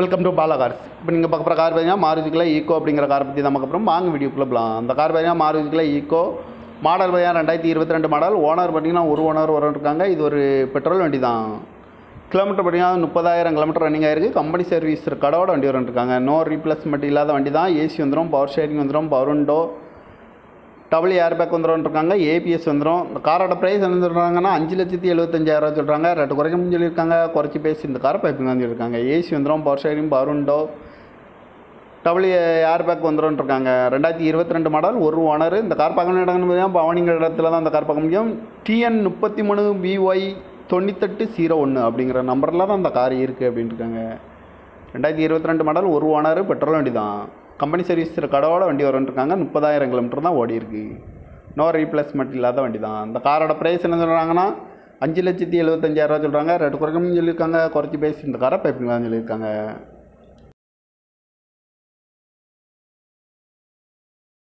Welcome to Bala cars. இப்போ நீங்கள் பார்க்குற கார் பார்த்தீங்கன்னா மாருதிக்குள்ள ஈக்கோ அப்படிங்கிற கார் பற்றி தான் பார்க்க போகிறோம். வாங்க வீடியோக்குள்ளே போகலாம். அந்த கார் பார்த்தீங்கன்னா மாருதிக்குள்ள ஈக்கோ மாடல் பார்த்தீங்கன்னா 2022 மாடல். ஓனர் பார்த்தீங்கன்னா ஒரு ஓனர் இருக்காங்க. இது ஒரு பெட்ரோல் வண்டி தான். கிலோமீட்டர் பார்த்தீங்கன்னா 30,000 கிலோமீட்டர் ரன்னிங் ஆயிருக்கு. கம்பெனி சர்வீஸ் கடவோட வண்டி இருக்காங்க. நோ ரீப்ளேஸ்மெண்ட் இல்லாத வண்டி தான். ஏசி வந்துடும், பவர் ஷேரிங் வந்துடும், power window, double air bag வந்துடும்ருக்காங்க, ஏபிஎஸ் வந்துடும். இந்த காரோட ப்ரைஸ் என்ன சொல்கிறாங்கன்னா 5,75,000 சொல்கிறாங்க. ரேட்டு குறைக்கணும்னு சொல்லியிருக்காங்க. குறைச்சி பேசி இந்த காரை பைப்பிங் தான் சொல்லியிருக்காங்க. ஏசி வந்துடும், power steering, power window, double air bag வந்துடும்ருக்காங்க. 2022 மாடல், ஒரு ஓனர். இந்த கார் பார்க்கணும் இடங்கன்னு பவனிங்கிற இடத்துல தான் இந்த கார் பார்க்க முடியும். TN 33BY 9801 அப்படிங்கிற நம்பரில் தான் இந்த கார் இருக்குது அப்படின்ட்டு இருக்காங்க. 2022 மாடல், ஒரு ஓனர், பெட்ரோல் வண்டி தான். கம்பெனி சர்வீஸ் கடவோட வண்டி வரும்ருக்காங்க. 30,000 கிலோமீட்டர் தான் ஓடி இருக்குது. நோ ரீப்ளேஸ்மெண்ட் இல்லாத வண்டி தான். இந்த காரோட ப்ரைஸ் என்ன சொல்கிறாங்கன்னா 5,75,000 சொல்கிறாங்க. ரேட்டு குறைக்கணும்னு சொல்லியிருக்காங்க. குறைச்சி பேசி இந்த காரை பைப்பிங் தான் சொல்லியிருக்காங்க.